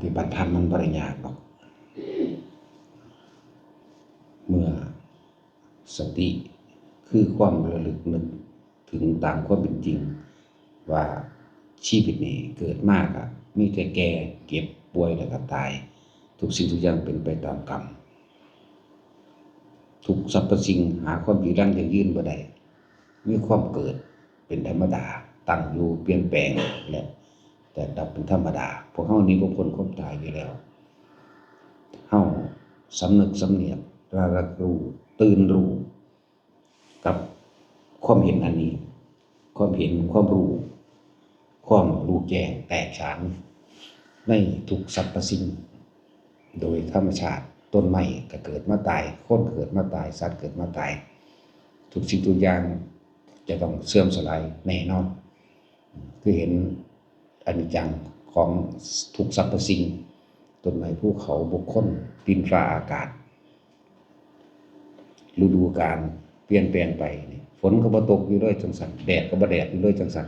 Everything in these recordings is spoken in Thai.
ฏิบัติธรรมมันบ่ได้ยากหรอกเมื่อสติคือความระลึกนึกถึงตามความเป็นจริงว่าชีวิตนี้เกิดมากอะมีแต่แก่เก็บป่วยแล้วก็ตายทุกสิ่งทุกอย่างเป็นไปตามกรรมทุกสรรพสิ่งหาความอยู่ยั่งยืนบ่ได้มีความเกิดเป็นธรรมดาตั้งอยู่เปลี่ยนแปลงและแต่ดับเป็นธรรมดาพวกเฮานี้บ่พ้นความตายอยู่แล้วเฮาสำนึกสำเนียกระลึกรู้ตื่นรู้กับความเห็นอันนี้ความเห็นความรู้แจ้งแตกฉานในทุกสรรพสิ่งโดยธรรมชาติต้นไม้ก็เกิดมาตายคนเกิดมาตายสัตว์เกิดมาตายทุกสิ่งทุกอย่างจะต้องเสื่อมสลายแน่นอนคือเห็นอนิจจังของทุกสรรพสิ่งต้นไม้ภูเขาบุคคลดินฟ้าอากาศฤดูกาลเปลี่ยนแปลงไปฝนก็บ่ตกอยู่เลยจังซั่นแดดก็บ่แดดอยู่เลยจังซั่น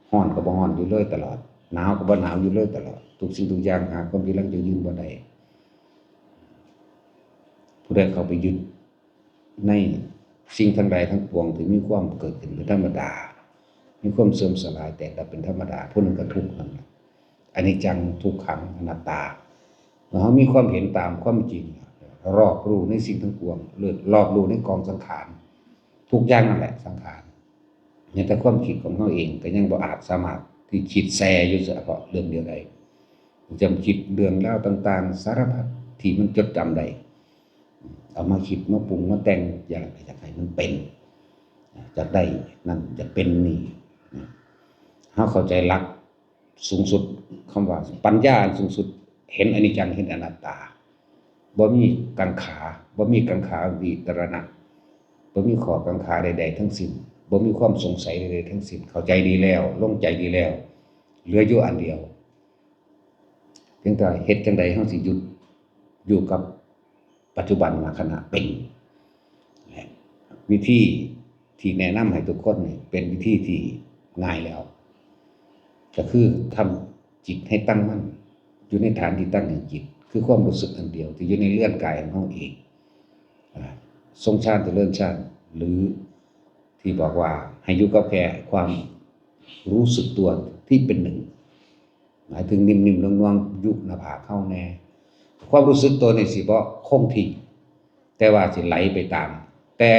ร้อนก็บ่ร้อนอยู่เลยตลอดหนาวก็บ่หนาวอยู่เลยตลอดทุกสิ่งทุกอย่างหาความยั่งยืนบ่ได้ผู้ใดเข้าไปยึดในสิ่งทั้งใดทั้งปวงที่มีความเกิดขึ้นเป็นธรรมดามีความเสื่อมสลายแต่ดับเป็นธรรมดาผู้นั้นก็ทุกข์นั่นแหละอนิจจังทุกขังอนัตตาเมื่อเรามีความเห็นตามความจริงรอบรู้ในสิ่งทั้งปวงหรือรอบรู้ในกองสังขารทุกอย่างนั่นแหละสังขารเนี่ยแต่ความคิดของเราเองก็ยังบ่อาจสามารถที่คิดแซ่อยู่เฉพาะเรื่องเดียวใดจำคิดเรื่องราวต่างๆสารพัดที่มันจดจำได้เอามาคิดมาปรุงมาแต่งอยากให้มันเป็นจะได้นั่นจะเป็นนี่เฮาเข้าใจหลักสูงสุดคำว่าปัญญาสูงสุดเห็นอนิจจังเห็นอนัตตาบ่มีกังขาบ่มีกังขาวิตรณะบ่มีข้อกังขาใดๆทั้งสิ้นบ่มีความสงสัยใดๆทั้งสิ้นเข้าใจดีแล้วลงใจดีแล้วเหลืออยู่อันเดียวเพียงแต่เฮ็ดจังใดเฮาสิหยุดอยู่กับปัจจุบันณขณะเป็นวิธีที่แนะนำให้ทุกคนนี่เป็นวิธีที่ง่ายแล้วก็คือทำจิตให้ตั้งมั่นอยู่ในฐานที่ตั้งแห่งจิตคือความรู้สึกอันเดียวที่อยู่ในเลื่อนกายของเราเองทรงฌานเจริญฌานหรือที่บอกว่าให้อยู่กับแค่ความรู้สึกตัวที่เป็นหนึ่งหมายถึงนิ่มๆน่วงๆยุบหน้าผากเข้าแน่ความรู้สึกตัวนี่สิบ่คงที่แต่ว่าสิไหลไปตามแต่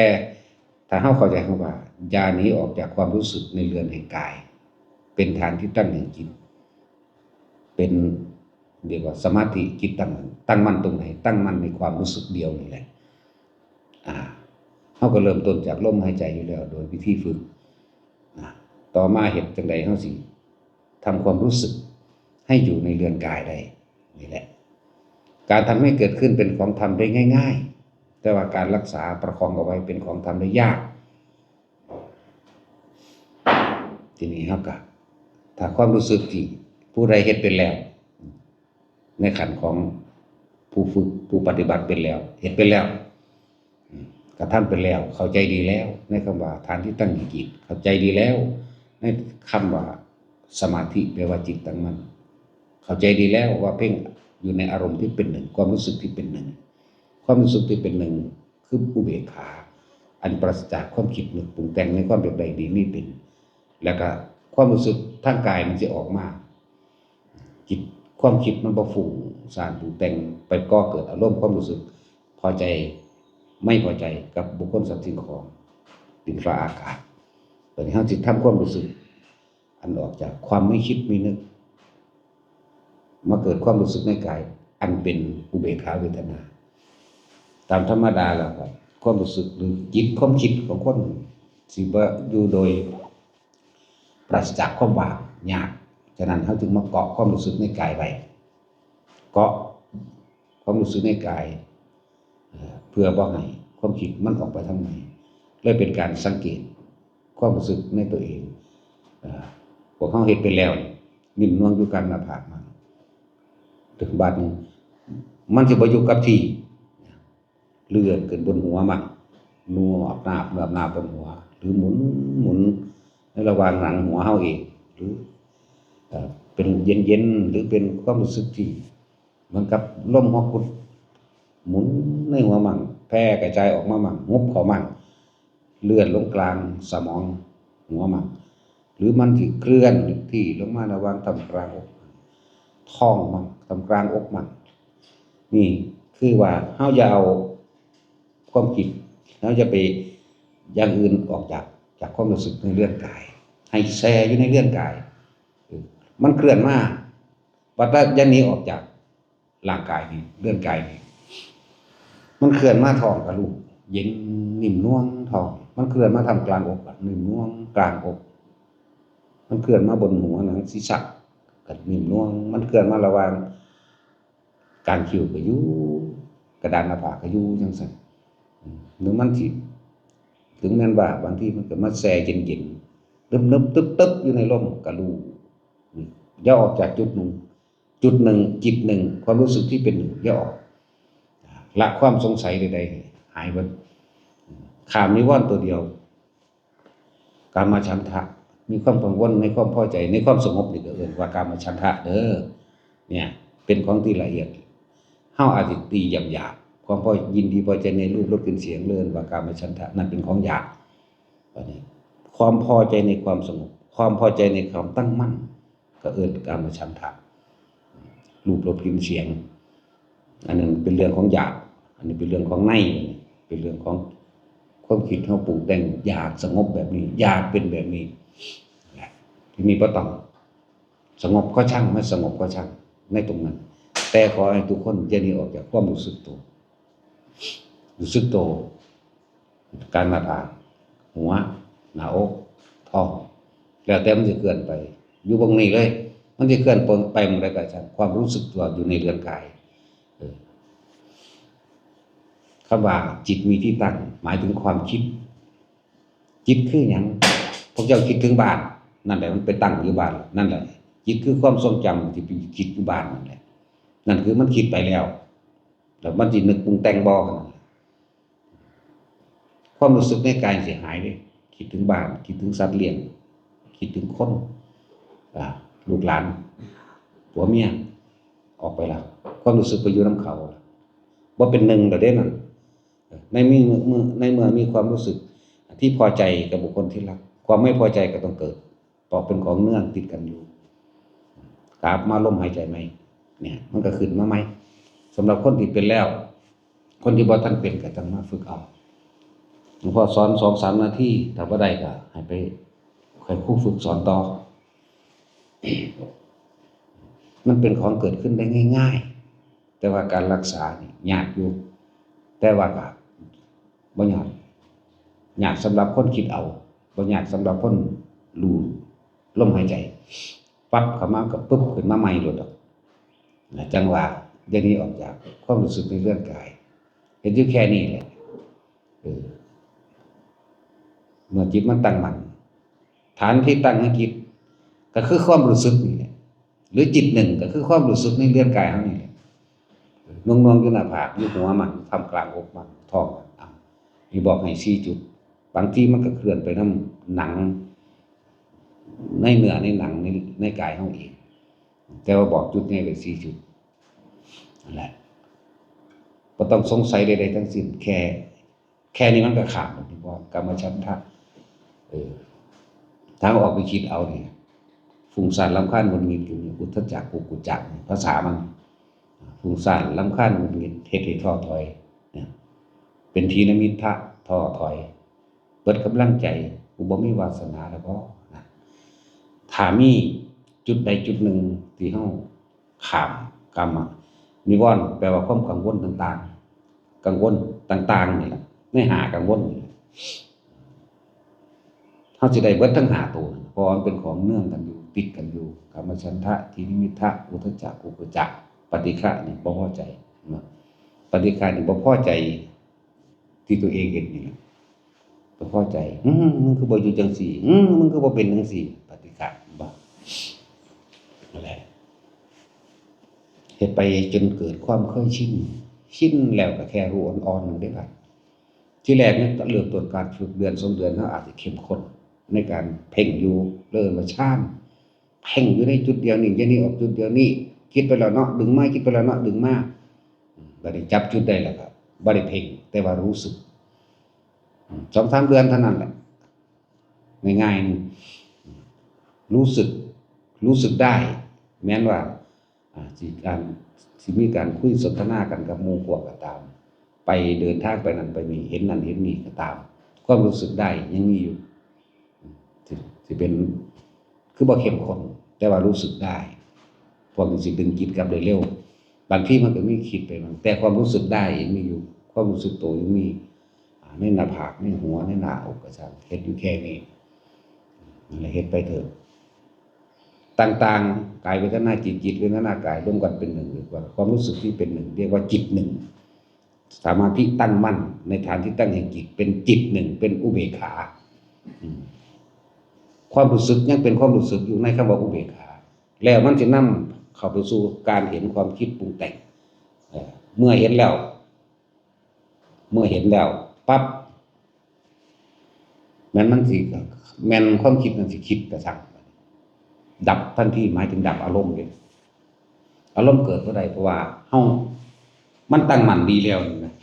ถ้าเฮาเข้าใจคำว่าอย่าหนีออกจากความรู้สึกในเรือนแห่งกายเป็นฐานที่ตั้งแห่งจิตเป็นเรียกว่าสมาธิจิตตั้งมั่นตรงไหนตั้งมั่นในความรู้สึกเดียวนี่แหละเฮาก็เริ่มต้นจากลมหายใจอยู่แล้วโดยวิธีฝึกต่อมาเฮ็ดจังได๋เฮาสิทำความรู้สึกให้อยู่ในเรือนกายได้นี่แหละการทำให้เกิดขึ้นเป็นของทำได้ง่ายๆแต่ว่าการรักษาประคองเอาไว้เป็นของทำได้ยากทีนี้ครับก็ถ้าความรู้สึกที่ผู้ใดเฮ็ดเป็นแล้วในขั้นของผู้ฝึกผู้ปฏิบัติเป็นแล้วเฮ็ดเป็นแล้วกระทำเป็นแล้วเข้าใจดีแล้วในคำว่าฐานที่ตั้งจิตเข้าใจดีแล้วในคำว่าสมาธิแปลว่าจิตตั้งมั่นเข้าใจดีแล้วว่าเพ่งอยู่ในอารมณ์ที่เป็นหนึ่งความรู้สึกที่เป็นหนึ่งความรู้สึกที่เป็นหนึ่งคืออุเบกขาอันปราศจากความคิดนึกปรุงแต่งในความเป็นใดดีไม่เป็นแล้วก็ความรู้สึกทางกายมันจะออกมาจิตความคิดมันบ่ฟุ้งซ่านปรุงแต่งไปก่อเกิดอารมณ์ความรู้สึกพอใจไม่พอใจกับบุคคลสัตว์สิ่งของดินฟ้าอากาศตอนนี้เฮาสิทำความรู้สึกอันออกจากความไม่คิดไม่นึกมาเกิดความรู้สึกในกายอันเป็นอุเบกขาเวทนาตามธรรมดาแล้วครับความรู้สึกหรือจิตความคิดของคนสิบ่อยู่โดยปราศจากความว่างยากฉะนั้นเขาจึงมาเกาะความรู้สึกในกายไว้เกาะความรู้สึกในกายเพื่อบ่ให้ความคิดมันออกไปทางไหนเลยเป็นการสังเกตความรู้สึกในตัวเองพวกเขาเฮ็ดไปแล้วนิ่มนวลอยู่กลางหน้าผากมันถึงบาดนี้มันสิบ่อยู่กับที่เลื่อนขึ้นบนหัวมันนัวอาบน้ำบนหัวหรือหมุนในระหว่างหลังหัวเฮาเองหรือเป็นเย็นๆหรือเป็นความรู้สึกที่ เหมือนกับลมหัวกุดหมุนในหัวมั่งแพร่กระจายออกมามั่งงบเข้ามั่งเลื่อนลงกลางสมองหัวมั่งหรือมันที่เคลื่อนที่ลงมาระหว่างทำกลางอกท้องมั่งทำกลางอกมั่งนี่คือว่าเฮาอย่าเอาความคิดเฮาจะไปอย่างอื่นออกจากความรู้สึกในเรื่องกายให้แช่อยู่ในเรื่องกายมันเคลื่อนมาวัดยันนี้ออกจากร่างกายนี่เรื่องกายนี่มันเคลื่อนมาท้องกับลูกเย็นนิ่มน่วงท้องมันเคลื่อนมาทำกลางอกนิ่มน่วงกลางอกมันเคลื่อนมาบนหัวหนังศีรษะกับนิ่มน่วงมันเคลื่อนมาระหว่างการคิ้วก็อยู่กระดานหน้าผากก็อยู่จังซั่นหรือมันสิถึงแม้นว่าบางทีมันก็มาแซ่เย็นๆนึบๆตึ๊บๆอยู่ในลมก็รู้อย่าออกจากจุดหนึ่งจิตหนึ่งความรู้สึกที่เป็นหนึ่งอย่าออกละความสงสัยใดๆหายหมดขามนิวรณ์ตัวเดียวกามฉันทะมีความกังวลในความพอใจในความสงบนี่ก็เอิ้นว่ากามฉันทะเด้อเนี่ยเป็นของที่ละเอียดเฮาอาจสิตีหยาบๆความพอยินดีพอใจในรูปรสกลิ่นเสียงเลินว่ากามฉันทะนั่นเป็นของหยาบอันนี้ความพอใจในความสงบความพอใจในความตั้งมั่นก็เอิ้นกามฉันทะรูปรสกลิ่นเสียงอันนั้นเป็นเรื่องของหยาบอันนี้เป็นเรื่องของในเป็นเรื่องของความคิดเฮาปรุงแต่งอยากสงบแบบนี้อยากเป็นแบบนี้ที่มีบ่ต้องสงบก็ช่างไม่สงบก็ช่างในตรงนั้นแต่ขอให้ทุกคนอย่าหนีออกจากความรู้สึกตัวการหน้าผากหัวหน้าอกท้องแล้วแต่มันจะเคลื่อนไปอยู่ตรงนี้เลยมันจะเคลื่อนไปมันได้ก็ช่างความรู้สึกตัวอยู่ในเรือนกายคำว่าจิตมีที่ตั้งหมายถึงความคิดจิตคือหยังพวกเจ้าคิดถึงบ้านนั่นแหละมันไปตั้งอยู่บ้านนั่นแหละจิตคือความทรงจำที่เป็นคิดอยู่บ้านนั่นแหละนั่นคือมันคิดไปแล้วมันสินึกปรุงแต่งบ่กันความรู้สึกในกายเสียหายเลยคิดถึงบ้านคิดถึงสัตว์เลี้ยงคิดถึงคนลูกหลานผัวเมียออกไปแล้วความรู้สึกไปอยู่นำเขาบ่เป็นหนึ่งแล้วเด้นั่นในเมื่อมีความรู้สึกที่พอใจกับบุคคลที่รักความไม่พอใจก็ต้องเกิดเพราะเป็นของเนื่องติดกันอยู่กราบมาลมหายใจไหมเนี่ยมันก็ขึ้นมาไหมสำหรับคนที่เป็นแล้วคนที่บ่ทันเป็นก็ต้องมาฝึกเอาหลวงพ่อสอน 2-3 นาทีถ้าบ่ได้ก็ให้ไปค่อยครูฝึกสอนต่อมันเป็นของเกิดขึ้นได้ง่ายๆแต่ว่าการรักษานี่ยากอยู่แต่ว่าก็บ่ยากสำหรับคนคิดเอาบ่ยากสำหรับคนรู้ลมหายใจปั๊บเข้ามาก็ปึ๊บขึ้นมาใหม่โลดดอกจังหวะอย่างนี้ออกจากความรู้สึกในเรื่องกายเห็นอยู่แค่นี้แหละเมื่อจิตมันตั้งมั่นฐานที่ตั้งให้จิตก็คือความรู้สึกนี่แหละหรือจิตหนึ่งก็คือความรู้สึกในเรื่องกายเฮานี่แหละนวงๆอยู่หน้าผากอยู่หัวมันทำกลางอกมันท้องมันนี่บอกให้4จุดบางทีมันก็เคลื่อนไปนำหนังในเนื้อในหนังในกายเฮาเองแต่ว่าบอกจุดนี้เลย4จุดนั่นแหละบ่ต้องสงสัยใดๆทั้งสิ้นแค่นี้มันก็ขาดแล้วที่ว่ากรรมฉันทะถ้าออกไปคิดเอาเนี่ยฟุ้งซ่านรำคาญหงุดหงิดอยู่อุทธัจจะกุกุจจะภาษามันฟุ้งซ่านรำคาญหงุดหงิดเฮ็ดให้ท้อถอยเนี่ยเป็นทีนมิทธะท้อถอยเบิดกำลังใจกูบ่มีวาสนาแล้วบ่นะถ้ามีจุดใดจุดหนึ่งที่เฮาข้ามกรรมนิวรณ์แปลว่าความกังวลต่างๆกังวลต่างๆนี่แหละในหากังวลนี่เฮาสิได้เบิดทั้ง5ตัวเพราะมันเป็นของเนื่องกันอยู่ติดกันอยู่กามฉันทะทีนิมิทธะอุทธัจจะกุกุจจะปฏิฆะนี่บ่พอใจปฏิฆะนี่บ่พอใจที่ตัวเองเห็นนี่แหละบ่พอใจมึงคือบ่อยู่จังซี่มึงคือบ่เป็นจังซี่ปฏิฆะบ่นั่นแหละเฮ็ดไปจนเกิดความเคยชินแล้วก็แค่รู้อ่อนๆนึงได้ครับที่แรกเนี่ยเริ่มต้นการฝึกเดือน2เดือนเฮาอาจจะเข้มข้นในการเพ่งอยู่เริ่มมาชานเพ่งอยู่ในจุดเดียวนี่อย่างนี้ออกจุดเดียวนี่ คิดไปแล้วเนาะดึงมาคิดไปแล้วเนาะดึงมาบัดนี้จับจุดได้แล้วครับบ่ได้เพ่งแต่ว่ารู้สึก2-3 เดือนเท่านั้นแหละง่ายๆนึงรู้สึกได้แม้นว่าสิมีการคุยสนทนากันกับหมู่พวกก็ตามไปเดินทางไปนั่นไปนี่เห็นนั่นเห็นนี่ก็ตามความรู้สึกได้ยังมีอยู่สิเป็นคือบ่เข้มข้นแต่ว่ารู้สึกได้พวกนี้สิดึงจิตกลับได้เร็วบางทีมันก็มีคิดไปบ้างแต่ความรู้สึกได้ยังมีอยู่ความรู้สึกตัวยังมีในหน้าผากในหัวในหน้าอกก็ช่างเฮ็ดอยู่แค่นี้นั่นแหละเฮ็ดไปเถอะต่างๆกายเวทนาจิตเวทนากายรวมกันเป็นหนึ่งเรียกว่าความรู้สึกที่เป็นหนึ่งเรียกว่าจิตหนึ่งสมาธิตั้งมั่นในฐานที่ตั้งแห่งจิตเป็นจิตหนึ่งเป็นอุเบกขาความรู้สึกยังเป็นความรู้สึกอยู่ในคำว่าอุเบกขาแล้วมันจะนำเข้าไปสู่การเห็นความคิดปรุงแต่งเมื่อเห็นแล้วปั๊บแมันสิแม่นความคิดมันสิคิดกระชังดับทันทีหมายถึงดับอารมณ์เลยอารมณ์เกิดเมื่อใดเพราะว่าเฮามันตั้งมั่นดีแล้วนะ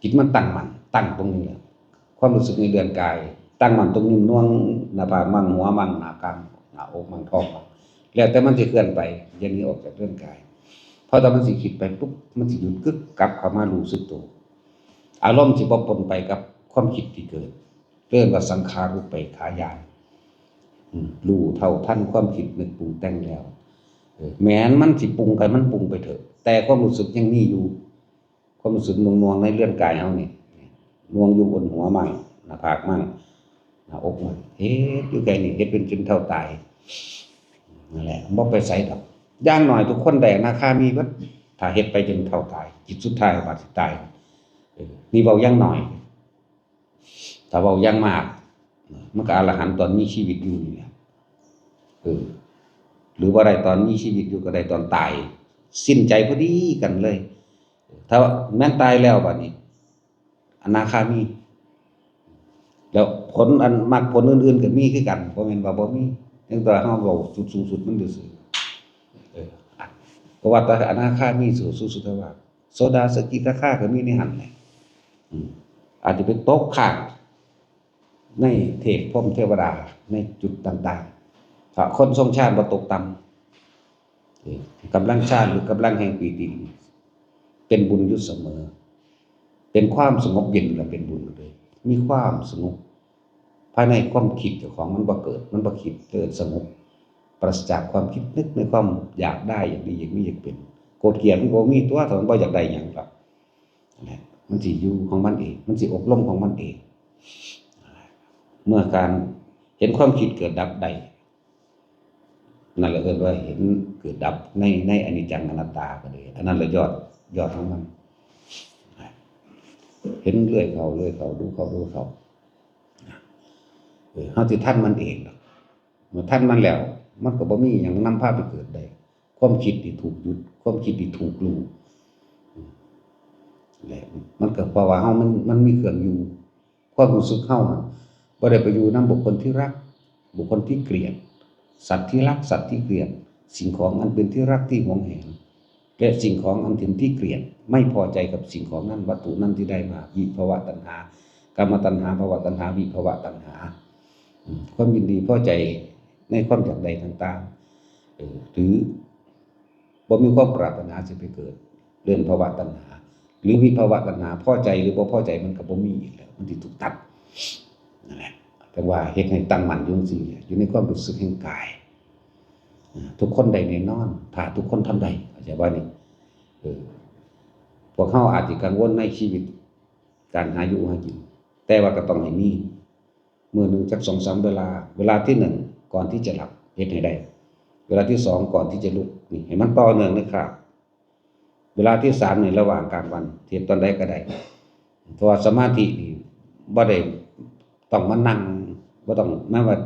จิตมันตั้งมั่นตั้งตรงนี้แหละความรู้สึกในเดือนกายตั้งมั่นตรงนิ้วน่วงหน้าผากมั่งหัวมั่งหน้ากลางหน้าอกมั่งท้องมั่งแล้วแต่มันสิเคลื่อนไปอย่างนี้ออกจากเดือนกายพอตอนมันสิคิดไปปุ๊บมันสิหยุดกึกกลับเข้ามารู้สึกตัวอารมณ์สิบ่ปนไปกับความคิดที่เกิดเรียกว่าสังขารุปเปกขายานรู้เท่าทันความคิดนึกปรุงแต่งแล้วแม้นมันสิปรุงกันมันปรุงไปเถอะแต่ความรู้สึกยังมีอยู่ความรู้สึกนวงๆในเลื่อนกายเฮานี่นวงอยู่บนหัวมั่งหน้าผากมั่งหน้าอกมั่งเฮ็ดอยู่แค่นี้เฮ็ดเป็นจนเท่าตายนั่นแหละบ่ไปไสดอกอย่างน้อยทุกคนได้อนาคามีเบิดถ้าเฮ็ดไปจนเท่าตายจิตสุดท้ายบาดสิตายนี่เว้าอย่างน้อยถ้าเว้าอย่างมากมันก็อรหันต์ตอนมีชีวิตอยู่นี่หรือว่าได้ตอนมีชีวิตอยู่ก็ได้ตอนตายสิ้นใจพอดีกันเลยถ้าแม้นตายแล้วบัดนี้อนาคามีแล้วผลอันมรรคผลอื่นๆก็มีคือกันบ่แม่นว่าบ่มีจังแต่เฮาเว้าสุดสูงสุดมันซื่อเพราะว่าแต่อนาคามีสู่สุทธวาสโสดาสกิทาคาก็มีในหันแหละอาจจะเป็นตกข้างในเทพพรหมเทวดาในจุดต่างๆถ้าคนทรงชาติบ่ตกต่ำกำลังชาติหรือกำลังแห่งปีติเป็นบุญอยู่เสมอเป็นความสงบเย็นและเป็นบุญเลยมีความสงบภายในความคิดเจ้าของมันบ่เกิดมันบ่คิดเกิดสงบปราศจากความคิดนึกในความอยากได้อยากดีอยากมีอยากเป็นโกรธเกลียดมันบ่มีตัวถ้ามันบ่อยากได้หยังหรอกมันสิอยู่ของมันเองมันสิอบรมของมันเองเมื่อการเห็นความคิดเกิดดับได้นั่นแหละเอิ้นว่าเห็นเกิดดับในอนิจจังอนัตตาก็เลยอันนั้นแหละยอดของมันเห็นเรื่อยเข้าดูเข้าเฮาสิทันมันเองดอกเมื่อทันมันแล้วมันก็บ่มีหยังนำพาไปเกิดได้ความคิดที่ถูกหยุดความคิดที่ถูกรู้แหละมันก็เพราะว่าเฮามันมีเครื่องอยู่ความรู้สึกเฮาบ่ได้ไปอยู่นำบุคคลที่รักบุคคลที่เกลียดสัตว์ที่รักสัตว์ที่เกลียดสิ่งของอันเป็นที่รักที่หวงแหนและสิ่งของอันเป็นที่เกลียดไม่พอใจกับสิ่งของนั้นวัตถุนั้นที่ได้มาวิภวะตัณหากามตัณหาภวตัณหาวิภวะตัณหาความยินดีพอใจในความอยากใดต่างๆหรือบ่มีความปรารถนาสิไปเกิดเรื่องภวะตัณหาหรือวิภวะตัณหาพอใจหรือบ่พอใจมันก็บ่มีอีกแล้วมันสิถูกตัดนั่นแหละแต่ว่าเฮ็ดให้ตั้งมั่นอยู่จังซี่อยู่ในความรู้สึกแห่งกายทุกคนได้แน่นอนถ้าทุกคนทำได้เข้าใจว่านี่พวกเฮาอาจสิกังวลในชีวิตการหาอยู่หากินแต่ว่าก็ต้องให้มีมื้อนึงจัก 2-3 เวลาที่1ก่อนที่จะหลับเฮ็ดให้ได้เวลาที่2ก่อนที่จะลุกนี่ให้มันต่อเนื่องนะครับเวลาที่3นี่ระหว่างกลางวันเฮ็ดตอนใดก็ได้เพราะว่าสมาธินี่บ่ได้ต้องมานั่งบ่ต้องแม้ว่า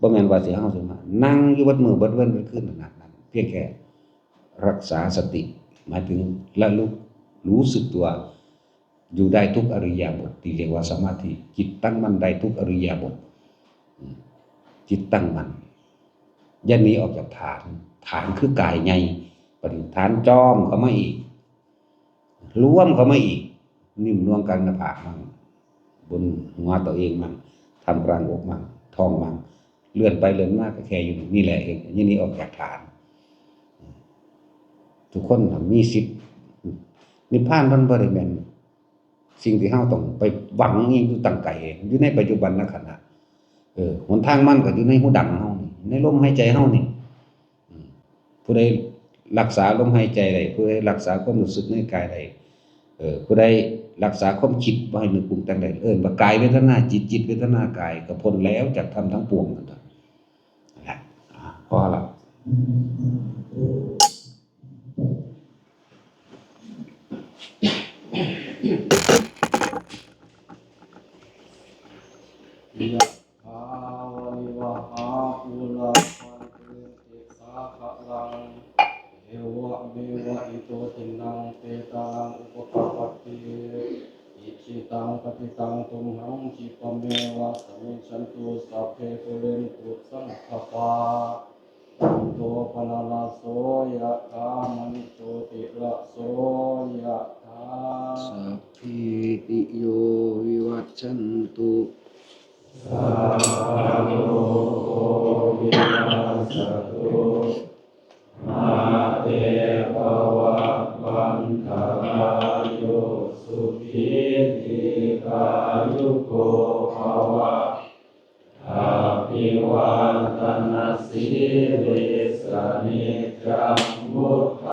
บ่แม่นว่าสิเฮาสิมานั่งอยู่เบิดมื้อเบิดวันเบิดคืนขนาดนั้นเพียงแค่รักษาสติหมายถึงระลึกรู้สึกตัวอยู่ได้ทุกอริยบทที่เรียกว่าสมาธิจิตตั้งมั่นได้ทุกอริยบทจิตตั้งมั่นอย่าหนีออกจากฐานคือกายใหญ่ ปฏิฐานจอมเข้ามาอีกรวมเข้ามาอีกนิ่มนวลกลางหน้าผากมั่งบนหัวตัวเองมั่งทำกลางอกมั่งท้องมั่งเลื่อนไปเลื่อนมากก็แค่อยู่นี่แหละเองนี่ออกจากฐานทุกคนมีสิทธิ์นิพพานมันบ่ได้แม่นสิ่งที่เฮาต้องไปหวังอีกอยู่ตั้งไกลอยู่ในปัจจุบันขณะหนทางมันก็อยู่ในหูดังเฮานี่ในลมหายใจเฮานี่ผู้ใดรักษาลมหายใจได้ผู้ใดรักษาความรู้สึกในกายได้ผู้ใดรักษาความคิดบ่ให้นึกปรุงแต่งได้ว่ากายเวทนาจิตเวทนากายก็พ้นแล้วจากธรรมทั้งปวงนั่นแหละพอละยะถาวะริวหาปุราปันติติสาขะลังเอวะเมวะอิโตทินังเปตังอุปกปปติอิจิตังปฏิตังตุมหังจิปะเมวะสมิจฉันตุสัพเพปุเรนตุสังฆปาอิโตปะนะละโสยะถามณิโชติละโสยะถาสัพพิติโยวิวัชชันตุสัพพะโลกวินาศตุมาเตภวัตวันตรายโยสุขีติกายุโกภวะอาภิวาทนาสีริสนิจัง